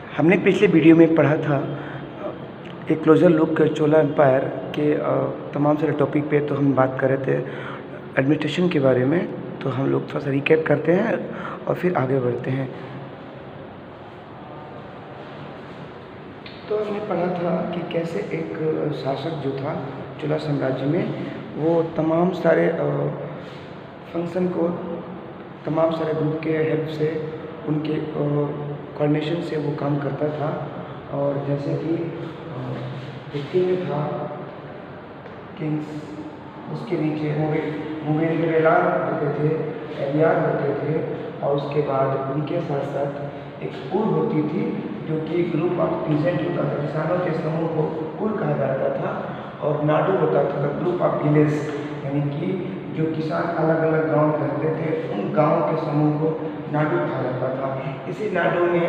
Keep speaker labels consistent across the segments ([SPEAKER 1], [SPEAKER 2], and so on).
[SPEAKER 1] हमने पिछले वीडियो में पढ़ा था एक क्लोजर लुक चोला एम्पायर के तमाम सारे टॉपिक पे। तो हम बात कर रहे थे एडमिनिस्ट्रेशन के बारे में। तो हम लोग थोड़ा सा रिकैप करते हैं और फिर आगे बढ़ते हैं। तो हमने पढ़ा था कि कैसे एक शासक जो था चोला साम्राज्य में, वो तमाम सारे फंक्शन को तमाम सारे ग्रुप के हेल्प से, उनके कोऑर्डिनेशन से वो काम करता था। और जैसे कि किंग था, किंग्स, उसके नीचे मुवेंद्रेलार होते थे, एलियार होते थे, और उसके बाद उनके साथ साथ एक उर होती थी जो कि ग्रुप ऑफ पीजेंट होता था, किसानों के समूह को उर कहा जाता था। और नाडू होता था ग्रुप ऑफ विलेज, यानी कि जो किसान अलग अलग गांव में रहते थे, उन गांवों के समूह को नाडू कहा जाता था। इसी नाडू में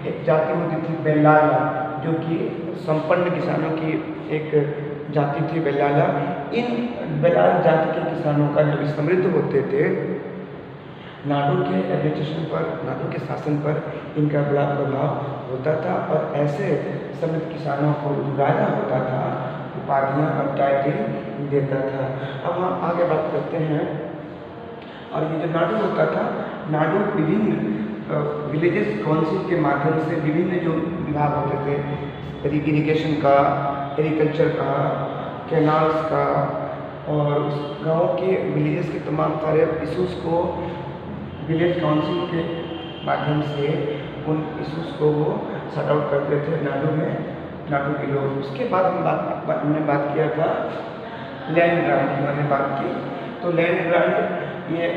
[SPEAKER 1] एक जाति होती थी बेल्लाला, जो कि संपन्न किसानों की एक जाति थी बेल्लाला। इन बेल्लाला जाति के किसानों का जो समृद्ध होते थे, नाडू के एडमिनिस्ट्रेशन पर, नाडू के शासन पर इनका बड़ा प्रभाव होता था। और ऐसे समृद्ध किसानों को राजा होता था, उपाधियाँ और टाइटल देता था। अब हम आगे बात करते हैं। और ये जो नाडू होता था, नाडू विभिन्न विलेजेस काउंसिल के माध्यम से विभिन्न जो विभाग होते थे, इरिगेशन का, एग्रीकल्चर का, कैनाल्स का, और उस गाँव के विलेजेस के तमाम सारे इशूज़ को विलेज काउंसिल के माध्यम से उन इशूज़ को वो सॉर्ट आउट करते थे नाडू में, नाडू के लोग। उसके बाद हमने बात किया था लैंड ग्रांट की, मैंने बात की। तो लैंड ग्रांट ये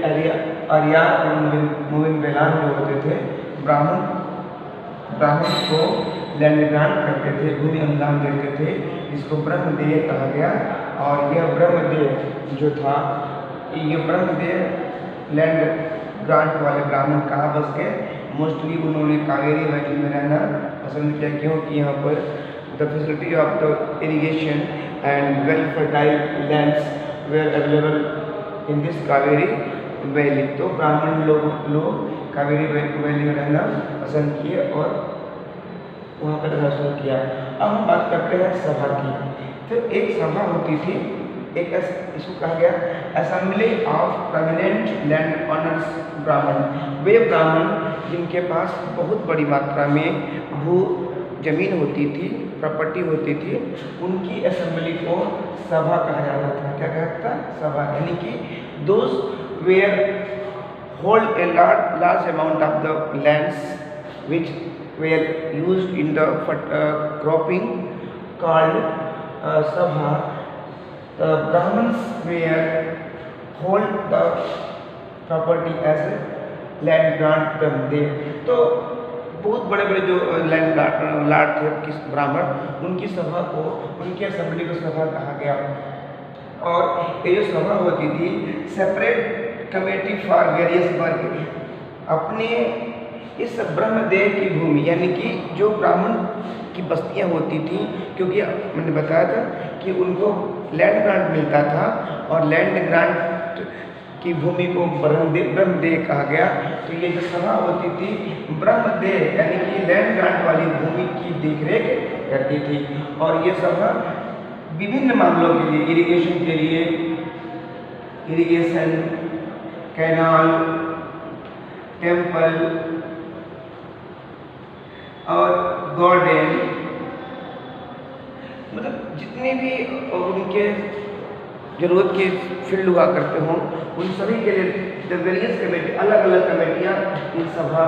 [SPEAKER 1] आर्या और मुवेंद्रेलार जो होते थे, ब्राह्मण को लैंड ग्रांट करते थे, भूमि अनुदान देते थे, इसको ब्रह्मदेय कहा गया। और यह ब्रह्मदेय जो था, ये ब्रह्मदेय लैंड ग्रांट वाले ब्राह्मण कहाँ बस गए? मोस्टली उन्होंने कावेरी वैली में रहना पसंद किया, क्योंकि यहाँ पर the facility of the irrigation and well fertile lands were available in this Kaveri valley. तो ब्राह्मण लोग कावेरी वैली में रहना पसंद किए और वहाँ पर रहना शुरू किया। अब हम बात करते हैं सभा की। तो एक सभा होती थी, एक इसको कहा गया assembly of permanent land owners ब्राह्मण। वे ब्राह्मण जिनके पास बहुत बड़ी मात्रा में भू जमीन होती थी, प्रॉपर्टी होती थी, उनकी असेंबली को सभा कहा जाता था। क्या कहता था? सभा। यानी कि those were hold a large amount of the lands which were used in the cropping called sabha. Brahmins were hold the property as a land grant Brahmdev। तो बहुत बड़े बड़े जो लैंड लॉर्ड थे किस ब्राह्मण, उनकी सभा को, उनकी असेंबली को सभा कहा गया। और ये जो सभा होती थी, सेपरेट कमेटी फॉर वेरियस वर्ग। अपने इस ब्रह्मदेव की भूमि, यानी कि जो ब्राह्मण की बस्तियां होती थी, क्योंकि मैंने बताया था कि उनको लैंड ग्रांट मिलता था, और लैंड ग्रांट की भूमि को ब्रह्मदेव कहा गया। तो ये जो सभा होती थी, ब्रह्मदेव यानी कि लैंड ग्रांट वाली भूमि की देखरेख करती थी। और ये सभा विभिन्न मामलों के लिए, इरिगेशन के लिए, इरिगेशन, कैनाल, टेम्पल और गार्डन, मतलब जितने भी उनके ज़रूरत के फील्ड हुआ करते हों, उन सभी के लिए द वेरियस कमेटी, अलग अलग कमेटियाँ इन सभा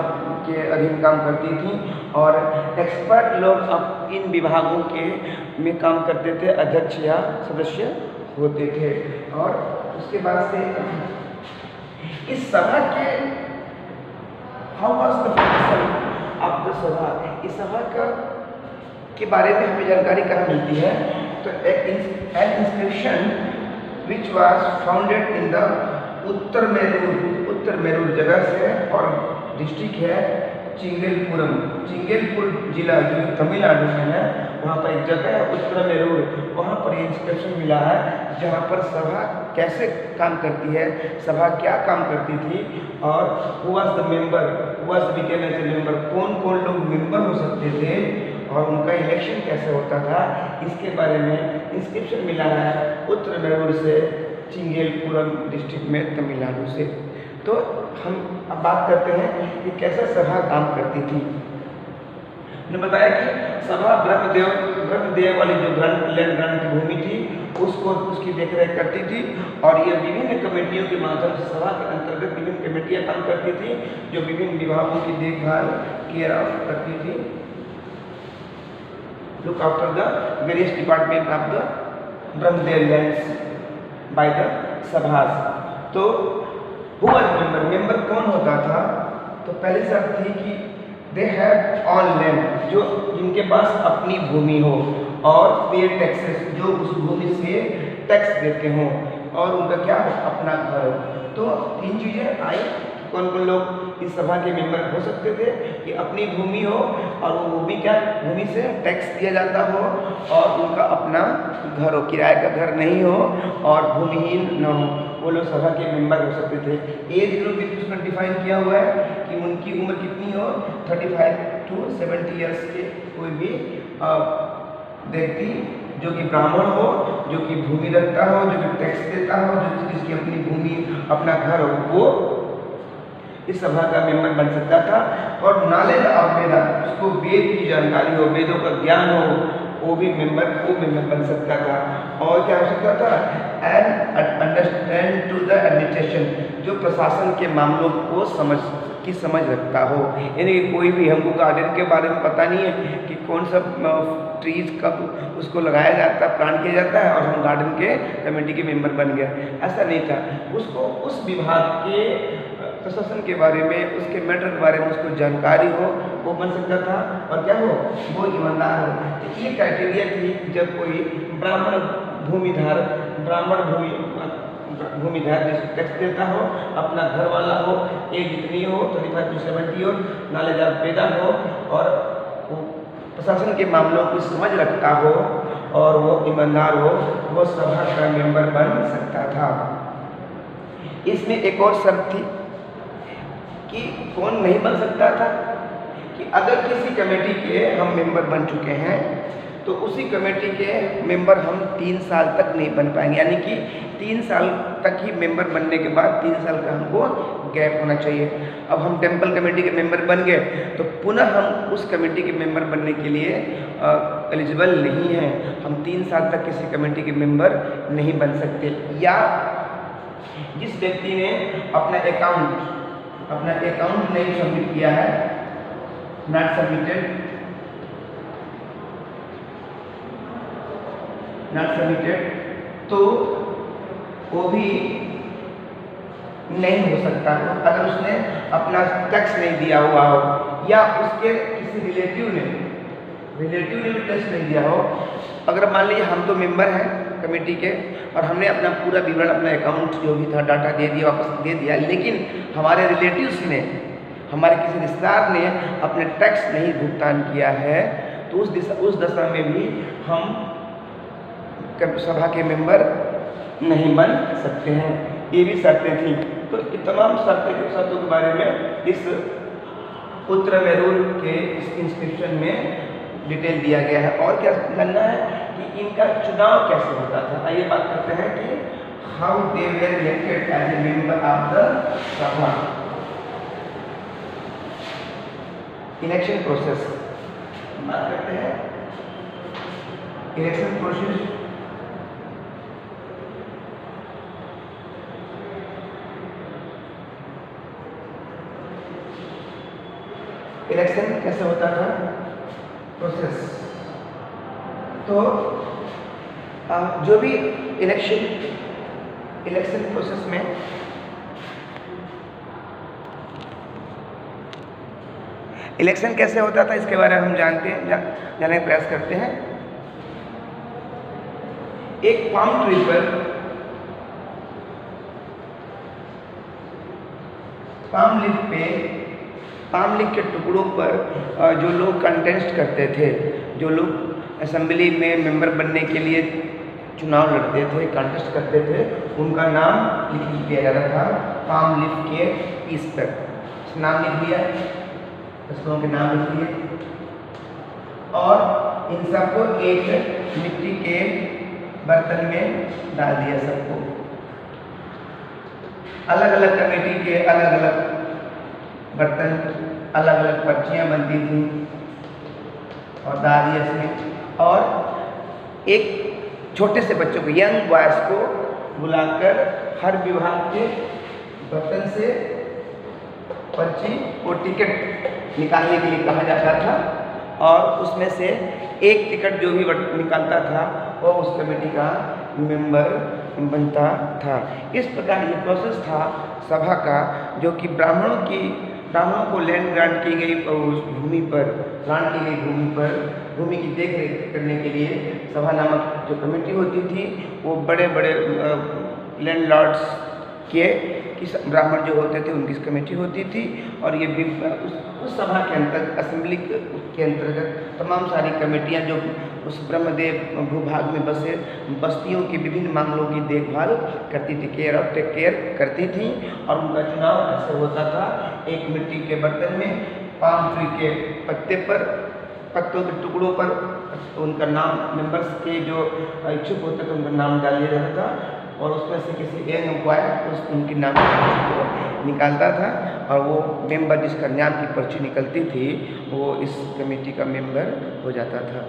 [SPEAKER 1] के अधीन काम करती थीं। और एक्सपर्ट लोग अब इन विभागों के में काम करते थे, अध्यक्ष या सदस्य होते थे। और उसके बाद से इस सभा के how was the function of the सभा, इस सभा का के बारे में हमें जानकारी कहाँ मिलती है? तो an inscription which was founded in the Uttaramerur जगह से, और डिस्ट्रिक्ट है चिंगलपुरम, चिंगलपुर जिला जो तमिलनाडु में है, वहाँ पर एक जगह है उत्तर मेरूर, वहाँ पर इंस्क्रिप्शन मिला है, जहाँ पर सभा कैसे काम करती है, सभा क्या काम करती थी, और who was the member, who was became as a member, कौन कौन लोग मेंबर हो सकते थे और उनका इलेक्शन कैसे होता था, इसके बारे में इंस्क्रिप्शन मिला है उत्तर मेरूर से, चिंगेलपुरम डिस्ट्रिक्ट में, तमिलनाडु से। तो हम अब बात करते हैं कि कैसे सभा काम करती थी। ने बताया कि सभा ब्रह्मदेव वाली जो ग्रंथ की भूमि थी उसको उसकी देखरेख करती थी और ये विभिन्न कमेटियों के माध्यम से सभा के अंतर्गत विभिन्न कमेटियां काम करती थी जो विभिन्न विभागों की देखभाल केयर ऑफ करती थी, look after the various department of the Brahmadev lands by the sabhas. तो हु वाज मेंबर कौन होता था? तो पहली शर्त थी कि दे हैव ऑन लैंड, जो जिनके पास अपनी भूमि हो और पे टैक्सेस, जो उस भूमि से टैक्स देते हों और उनका क्या हो, अपना घर हो। तो तीन चीज़ें आई, कौन कौन लोग इस सभा के मेंबर हो सकते थे कि अपनी भूमि हो और वो भूमि क्या, भूमि से टैक्स दिया जाता हो और उनका अपना घर हो, किराए का घर नहीं हो और भूमिहीन न हो, वो लोग सभा के मेंबर हो सकते थे। एज ग्रुप भी उसमें डिफाइन किया हुआ है कि उनकी उम्र कितनी हो, 35 to 70 ईयर्स के कोई भी व्यक्ति जो कि ब्राह्मण हो, जो कि भूमि रखता हो, जो कि टैक्स देता हो, जो जिसकी अपनी भूमि अपना घर हो, वो इस सभा का मेंबर बन सकता था। और नॉलेज ऑफ वेद, उसको वेद की जानकारी हो, वेदों का ज्ञान हो, वो मेंबर बन सकता था। और क्या हो सकता था, and understand to the administration, जो प्रशासन के मामलों को समझ रखता हो। यानी कि कोई भी, हमको गार्डन के बारे में पता नहीं है कि कौन सा ट्रीज कब उसको लगाया जाता है, प्लांट किया जाता है और हम गार्डन के कमेटी के मेंबर बन गए, ऐसा नहीं था। उसको उस विभाग के प्रशासन के बारे में, उसके मैटर के बारे में उसको जानकारी हो, वो बन सकता था। और क्या हो, वो ईमानदार हो। तो ये क्राइटेरिया थी जब कोई ब्राह्मण भूमिधार जिसको टैक्स देता हो, अपना घर वाला हो, एज जितनी हो 35 to 70 हो, नॉलेज ऑफ वेद हो और वो प्रशासन के मामलों की समझ रखता हो और वो ईमानदार हो, वो सभा का मेंबर बन सकता था। इसमें एक और शर्त थी कि कौन नहीं बन सकता था, कि अगर किसी कमेटी के हम मेंबर बन चुके हैं तो उसी कमेटी के मेंबर हम 3 साल तक नहीं बन पाएंगे। यानी कि 3 साल तक ही मेंबर बनने के बाद 3 साल का हमको गैप होना चाहिए। अब हम टेम्पल कमेटी के मेंबर बन गए तो पुनः हम उस कमेटी के मेंबर बनने के लिए एलिजिबल नहीं हैं। हम 3 साल तक किसी कमेटी के मेंबर नहीं बन सकते। या जिस व्यक्ति ने अपना अकाउंट नहीं सबमिट किया है, नॉट सबमिटेड, तो वो भी नहीं हो सकता। अगर उसने अपना टैक्स नहीं दिया हुआ हो या उसके किसी रिलेटिव ने भी टैक्स नहीं दिया हो। अगर मान लीजिए हम तो मेंबर हैं कमेटी के और हमने अपना पूरा विवरण, अपना अकाउंट जो भी था डाटा दे दिया, वापस दे दिया, लेकिन हमारे रिलेटिव्स ने, हमारे किसी रिश्तेदार ने अपने टैक्स नहीं भुगतान किया है, तो उस दशा में भी हम सभा के मेंबर नहीं बन सकते हैं। ये भी शर्तें थी। तो तमाम शर्तों के बारे में इस उत्तर मेरूर के इस इंस्क्रिप्शन में डिटेल दिया गया है। और क्या जानना है कि इनका चुनाव कैसे होता था। आइए बात करते हैं कि how they were elected as a member of the sabha. Election process बात करते हैं। इलेक्शन प्रोसेस इलेक्शन कैसे होता था, प्रोसेस। तो जो भी इलेक्शन प्रोसेस में इलेक्शन कैसे होता था, इसके बारे में हम जानने का प्रयास करते हैं। एक पाम ट्री पर पाम लीफ के टुकड़ों पर जो लोग कंटेस्ट करते थे, जो लोग असेंबली में मेंबर बनने के लिए चुनाव लड़ते थे, कंटेस्ट करते थे, उनका नाम लिख दिया जाता था पाम लीफ के पीस पर। नाम लिख दिया, फसलों के नाम लिखिए और इन सबको एक मिट्टी के बर्तन में डाल दिया सबको। अलग अलग कमेटी के अलग अलग बर्तन, अलग अलग पर्चियाँ बनती थी और डाल दिया इसमें। और एक छोटे से बच्चों को, यंग बॉयज को बुलाकर हर विभाग के बर्तन से पर्ची और टिकट निकालने के लिए कहा जाता था और उसमें से एक टिकट जो भी निकालता था वो उस कमेटी का मेंबर बनता था। इस प्रकार ये प्रोसेस था सभा का, जो कि ब्राह्मणों को लैंड ग्रांट की गई उस भूमि पर, ग्रांट की गई भूमि पर भूमि की देख रेख करने के लिए सभा नामक जो कमेटी होती थी वो बड़े बड़े लैंडलॉर्ड्स के ब्राह्मण जो होते थे उनकी कमेटी होती थी। और ये उस सभा के अंतर्गत, असेंबली के अंतर्गत तमाम सारी कमेटियां जो उस ब्रह्मदेव भूभाग में बसे बस्तियों की विभिन्न मामलों की देखभाल करती थी, टेक केयर करती थी। और उनका चुनाव ऐसे होता था, एक मिट्टी के बर्तन में पाम ट्री के पत्तों के टुकड़ों पर उनका नाम, मेंबर्स के जो इच्छुक होते थे उनका नाम डाल दिया जाता था और उसमें से किसी एक एम्प्लॉयर उनके नाम को निकालता था और वो मेंबर जिसका नाम की पर्ची निकलती थी वो इस कमेटी का मेंबर हो जाता था।